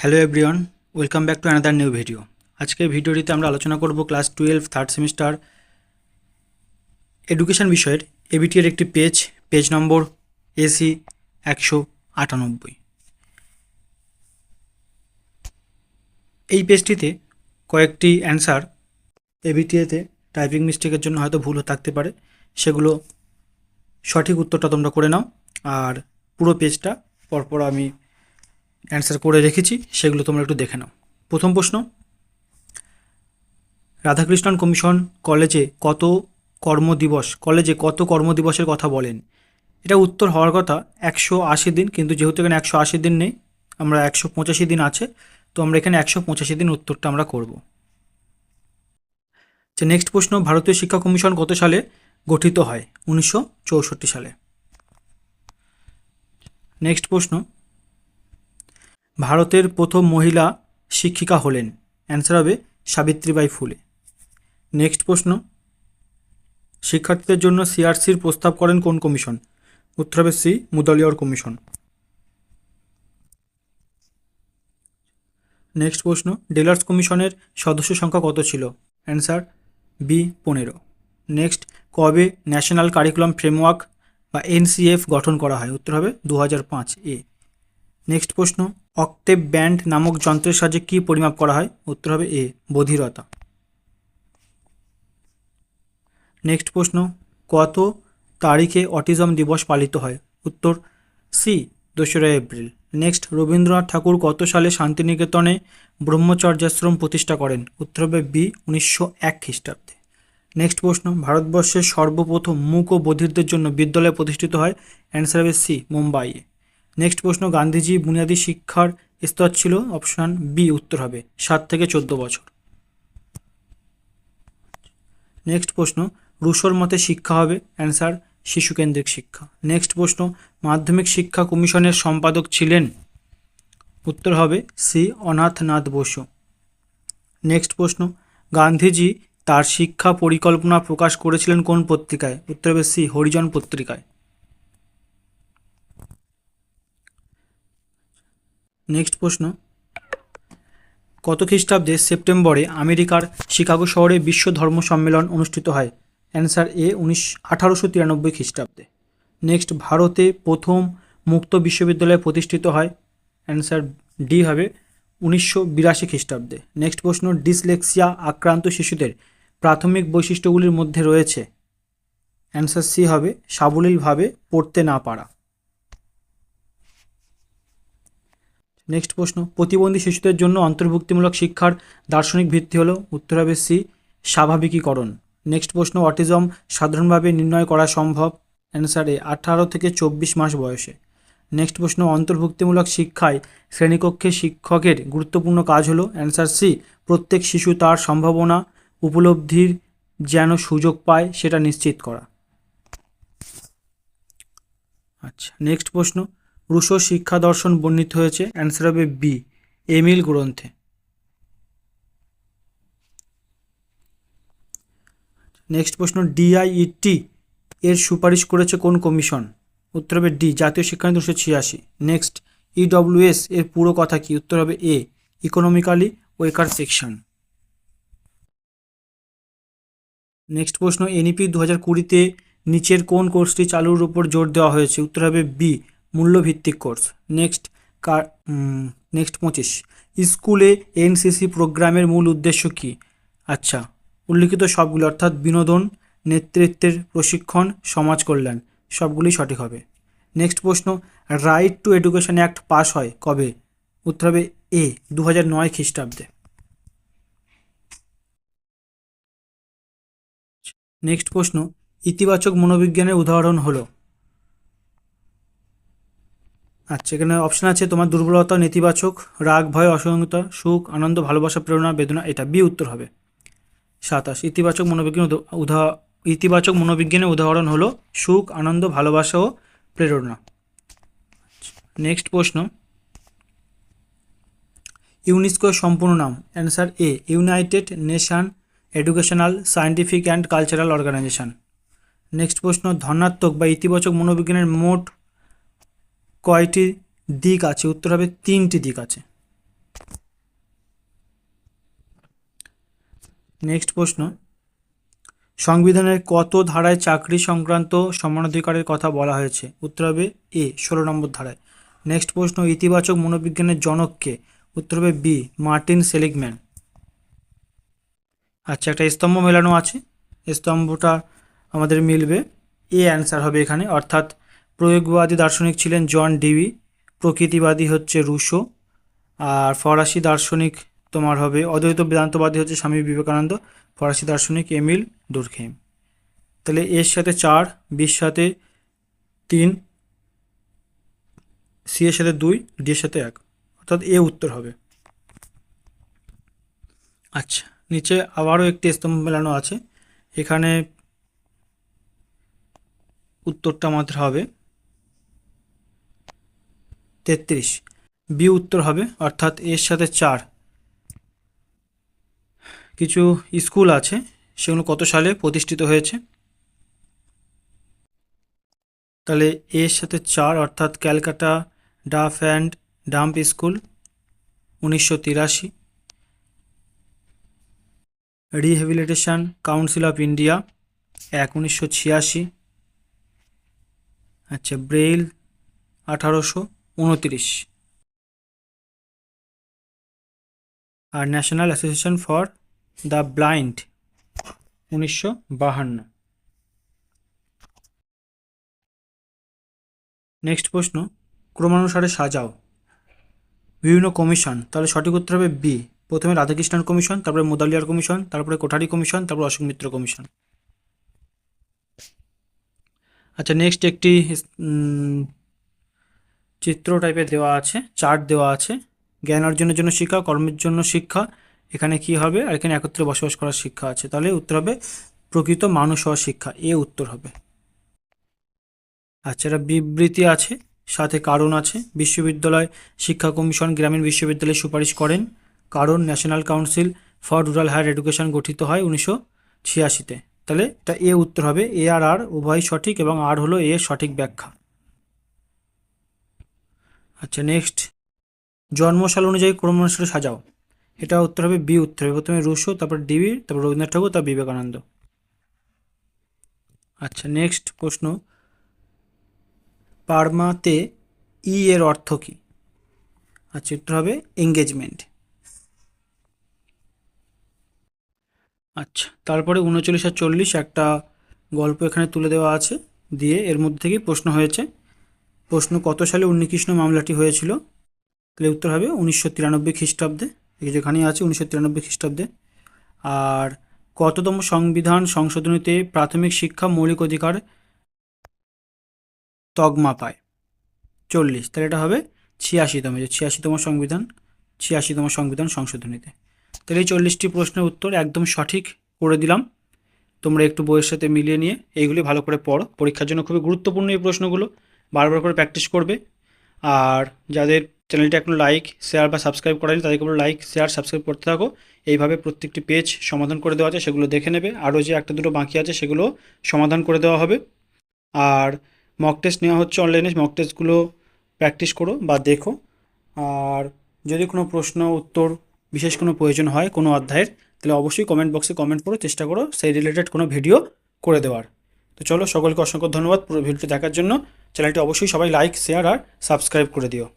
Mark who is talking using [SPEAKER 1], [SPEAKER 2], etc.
[SPEAKER 1] Hello everyone, welcome back to another new video. আজকের ভিডিওটিতে আমরা আলোচনা করব ক্লাস 12 থার্ড সেমিস্টার এডুকেশন বিষয়ের এবিটি এর একটি পেজ নম্বর এসি 198। এই পেজটিতে কয়েকটি অ্যান্সার এবিটিএতে টাইপিং মিস্টেকের জন্য হয়তো ভুল থাকতে পারে, সেগুলো সঠিক উত্তরটা তোমরা করে নাও। আর পুরো পেজটা পরপর আমি অ্যান্সার করে রেখেছি, সেগুলো তোমরা একটু দেখে নাও। প্রথম প্রশ্ন, রাধাকৃষ্ণন কমিশন কলেজে কত কর্মদিবসের কথা বলেন? এটা উত্তর হওয়ার কথা 180 দিন, কিন্তু যেহেতু এখানে 180 দিন নেই, আমরা 185 দিন আছে, তো আমরা এখানে 185 দিন উত্তরটা আমরা করব। যে নেক্সট প্রশ্ন, ভারতীয় শিক্ষা কমিশন কত সালে গঠিত হয়? 1964 সালে। নেক্সট প্রশ্ন, ভারতের প্রথম মহিলা শিক্ষিকা হলেন? অ্যান্সার হবে সাবিত্রীবাই ফুলে। নেক্সট প্রশ্ন, শিক্ষার্থীদের জন্য সিআরসির প্রস্তাব করেন কোন কমিশন? উত্তর হবে সি, মুদালিয়ার কমিশন। নেক্সট প্রশ্ন, ডেলার্স কমিশনের সদস্য সংখ্যা কত ছিল? Answer B, 15। নেক্সট, কবে ন্যাশনাল কারিকুলাম ফ্রেমওয়ার্ক বা এনসিএফ গঠন করা হয়? উত্তর হবে 2005 এ। নেক্সট প্রশ্ন, অক্টেভ ব্যান্ড নামক যন্ত্রের সাহায্যে কী পরিমাপ করা হয়? উত্তর হবে এ, বধিরতা। নেক্সট প্রশ্ন, কত তারিখে অটিজম দিবস পালিত হয়? উত্তর সি, 2রা এপ্রিল। নেক্সট, রবীন্দ্রনাথ ঠাকুর কত সালে শান্তিনিকেতনে ব্রহ্মচর্যাশ্রম প্রতিষ্ঠা করেন? উত্তর হবে বি, 1901 খ্রিস্টাব্দে। নেক্সট প্রশ্ন, ভারতবর্ষের সর্বপ্রথম মূক ও বধিরদের জন্য বিদ্যালয় প্রতিষ্ঠিত হয়? অ্যান্সার হবে সি, মুম্বাইয়ে। নেক্সট প্রশ্ন, গান্ধীজি বুনিয়াদী শিক্ষার স্তর ছিল? অপশান বি, উত্তর হবে 7 থেকে 14 বছর। নেক্সট প্রশ্ন, রুশোর মতে শিক্ষা হবে? অ্যান্সার শিশুকেন্দ্রিক শিক্ষা। নেক্সট প্রশ্ন, মাধ্যমিক শিক্ষা কমিশনের সম্পাদক ছিলেন? উত্তর হবে সি, অনাথনাথ বসু। নেক্সট প্রশ্ন, গান্ধীজি তার শিক্ষা পরিকল্পনা প্রকাশ করেছিলেন কোন পত্রিকায়? উত্তর হবে সি, হরিজন পত্রিকায়। নেক্সট প্রশ্ন, কত খ্রিস্টাব্দে সেপ্টেম্বরে আমেরিকার শিকাগো শহরে বিশ্ব ধর্ম সম্মেলন অনুষ্ঠিত হয়? অ্যান্সার এ, 1893 খ্রিস্টাব্দে। নেক্সট, ভারতে প্রথম মুক্ত বিশ্ববিদ্যালয় প্রতিষ্ঠিত হয়? অ্যান্সার ডি হবে 1982 খ্রিস্টাব্দে। নেক্সট প্রশ্ন, ডিসলেক্সিয়া আক্রান্ত শিশুদের প্রাথমিক বৈশিষ্ট্যগুলির মধ্যে রয়েছে? অ্যান্সার সি হবে সাবলীলভাবে পড়তে না পারা। নেক্সট প্রশ্ন, প্রতিবন্ধী শিশুদের জন্য অন্তর্ভুক্তিমূলক শিক্ষার দার্শনিক ভিত্তি হলো? উত্তর হবে সি, স্বাভাবিকীকরণ। নেক্সট প্রশ্ন, অটিজম সাধারণভাবে নির্ণয় করা সম্ভব? অ্যান্সার এ, 18 থেকে 24 মাস বয়সে। নেক্সট প্রশ্ন, অন্তর্ভুক্তিমূলক শিক্ষায় শ্রেণীকক্ষে শিক্ষকের গুরুত্বপূর্ণ কাজ হলো? অ্যান্সার সি, প্রত্যেক শিশু তার সম্ভাবনা উপলব্ধির যেন সুযোগ পায় সেটা নিশ্চিত করা। আচ্ছা, নেক্সট প্রশ্ন, রুশো শিক্ষা দর্শন বর্ণিত হয়েছে? অ্যান্সার হবে বি, এমিল গ্রন্থে। নেক্সট প্রশ্ন, ডিআইইটি এর সুপারিশ করেছে কোন কমিশন? উত্তর হবে ডি, জাতীয় শিক্ষানীতি 1986। নেক্সট, ইডব্লিউএস এর পুরো কথা কি? উত্তর হবে এ, ইকোনমিক্যালি ওয়েকার সেকশন। নেক্সট প্রশ্ন, এনইপি 2020-তে নিচের কোন কোর্সটি চালুর উপর জোর দেওয়া হয়েছে? উত্তর হবে বি, মূল্যভিত্তিক কোর্স। নেক্সট, নেক্সট 25, স্কুলে এনসিসি প্রোগ্রামের মূল উদ্দেশ্য কী? আচ্ছা, উল্লিখিত সবগুলো, অর্থাৎ বিনোদন, নেতৃত্বের প্রশিক্ষণ, সমাজ কল্যাণ, সবগুলি সঠিক হবে। নেক্সট প্রশ্ন, right two education act pass হয় কবে? উত্তর হবে এ, 2009 খ্রিস্টাব্দে। নেক্সট প্রশ্ন, ইতিবাচক মনোবিজ্ঞানের উদাহরণ হলো? আচ্ছা, এখানে অপশান আছে তোমার দুর্বলতা, নেতিবাচক, রাগ, ভয়, অসহযোগিতা, সুখ, আনন্দ, ভালোবাসা, প্রেরণা, বেদনা, এটা বি উত্তর হবে। 27, ইতিবাচক মনোবিজ্ঞানের উদাহরণ হলো সুখ, আনন্দ, ভালোবাসা ও প্রেরণা। নেক্সট প্রশ্ন, ইউনেস্কোর সম্পূর্ণ নাম? Answer A, United Nation Educational, Scientific and Cultural Organisation. Next প্রশ্ন, ধনাত্মক বা ইতিবাচক মনোবিজ্ঞানের মোট কয়টি দিক আছে? উত্তর হবে 3টি দিক আছে। নেক্সট প্রশ্ন, সংবিধানের কত ধারায় চাকরি সংক্রান্ত সমানাধিকারের কথা বলা হয়েছে? উত্তর হবে এ 16 নম্বর ধারায়। নেক্সট প্রশ্ন, ইতিবাচক মনোবিজ্ঞানের জনক কে? উত্তর হবে বি মার্টিন সেলিগম্যান। আচ্ছা, একটা স্তম্ভ মেলানো আছে, স্তম্ভটা আমাদের মিলবে, এ অ্যান্সার হবে এখানে, অর্থাৎ প্রয়োগবাদী দার্শনিক ছিলেন জন ডিবি, প্রকৃতিবাদী হচ্ছে রুশো, আর ফরাসি দার্শনিক তোমার হবে অদ্বৈত বেদান্তবাদী হচ্ছে স্বামী বিবেকানন্দ, ফরাসি দার্শনিক এমিল ডুরখেইম। তাহলে এর সাথে 4, বির সাথে 3, সি এর সাথে 2, ডি এর সাথে 1, অর্থাৎ এ উত্তর হবে। আচ্ছা, নিচে আবারও একটি স্তম্ভ মেলানো আছে, এখানে উত্তরটা আমাদের হবে 33, বি উত্তর হবে, অর্থাৎ এর সাথে 4। কিছু স্কুল আছে, সেগুলো কত সালে প্রতিষ্ঠিত হয়েছে? তাহলে এর সাথে 4, অর্থাৎ Calcutta deaf and dumb school 1983, rehabilitation council of India 1986, আচ্ছা ব্রেইল 1829, আর national association for the blind 1952। Next প্রশ্ন, ক্রমানুসারে সাজাও বিভিন্ন কমিশন, তাহলে সঠিক উত্তর হবে বি, প্রথমে রাধাকৃষ্ণন কমিশন, তারপরে মুদালিয়ার কমিশন, তারপরে কোঠারি কমিশন, তারপর অশোক মিত্র কমিশন। আচ্ছা, নেক্সট একটি চিত্র টাইপের দেওয়া আছে, চার্ট দেওয়া আছে, জ্ঞান অর্জনের জন্য শিক্ষা, কর্মের জন্য শিক্ষা, এখানে কি হবে, আর এখানে একত্রে বসবাস করার শিক্ষা আছে, তাহলে উত্তর হবে প্রকৃত মানুষ হওয়ার শিক্ষা, এ উত্তর হবে। আচ্ছা, এটা বিবৃতি আছে, সাথে কারণ আছে, বিশ্ববিদ্যালয় শিক্ষা কমিশন গ্রামীণ বিশ্ববিদ্যালয়ে সুপারিশ করেন, কারণ national council for rural higher education গঠিত হয় 1986-তে, তাহলে এটা এ উত্তর হবে, এ আর আর উভয় সঠিক, এবং আর হলো এ সঠিক ব্যাখ্যা। আচ্ছা, নেক্সট, জন্মসাল অনুযায়ী ক্রমানুসারে সাজাও, এটা উত্তর হবে বি উত্তর হবে, প্রথমে রুশো, তারপর ডিবি, তারপর রবীন্দ্রনাথ ঠাকুর, তারপর বিবেকানন্দ। আচ্ছা, নেক্সট প্রশ্ন, পারমাতে ই এর অর্থ কী? আচ্ছা, উত্তর হবে এঙ্গেজমেন্ট। আচ্ছা, তারপরে 39 আর 40 একটা গল্প এখানে তুলে দেওয়া আছে, দিয়ে এর মধ্যে থেকেই প্রশ্ন হয়েছে। প্রশ্ন, কত সালে উন্নিকৃষ্ণ মামলাটি হয়েছিল? তাহলে উত্তর হবে 1993 খ্রিস্টাব্দে, এই যেখানেই আছে 1993 খ্রিস্টাব্দে। আর কততম সংবিধান সংশোধনীতে প্রাথমিক শিক্ষা মৌলিক অধিকার তকমা পায়? 40, তাহলে এটা হবে 86তম, যে 86তম সংবিধান সংশোধনীতে। তাহলে এই 40টি প্রশ্নের উত্তর একদম সঠিক করে দিলাম, তোমরা একটু বইয়ের সাথে মিলিয়ে নিয়ে এইগুলি ভালো করে পড়ো, পরীক্ষার জন্য খুবই গুরুত্বপূর্ণ এই প্রশ্নগুলো, বারবার করে প্র্যাকটিস করবে। আর যাদের চ্যানেলটা এখনো লাইক শেয়ার বা সাবস্ক্রাইব করেনি, তাদেরকে বলো লাইক শেয়ার সাবস্ক্রাইব করতে থাকো, এইভাবে প্রত্যেকটি পেজ সমাধান করে দেওয়া আছে, সেগুলো দেখে নেবে, আরও যে একটা দুটো বাকি আছে সেগুলো সমাধান করে দেওয়া হবে। আর মক টেস্ট নেওয়া হচ্ছে অনলাইনে, মক টেস্টগুলো প্র্যাকটিস করো বা দেখো। আর যদি কোনো প্রশ্ন উত্তর বিশেষ কোনো প্রয়োজন হয় কোনো অধ্যায়ের, তাহলে অবশ্যই কমেন্ট বক্সে কমেন্ট করো, চেষ্টা করো সেই রিলেটেড কোনো ভিডিও করে দেওয়ার। তো চলো, সকলকে অসংখ্য ধন্যবাদ পুরো ভিডিওটি দেখার জন্য। চ্যানেলটি অবশ্যই সবাই লাইক শেয়ার আর সাবস্ক্রাইব করে দিও।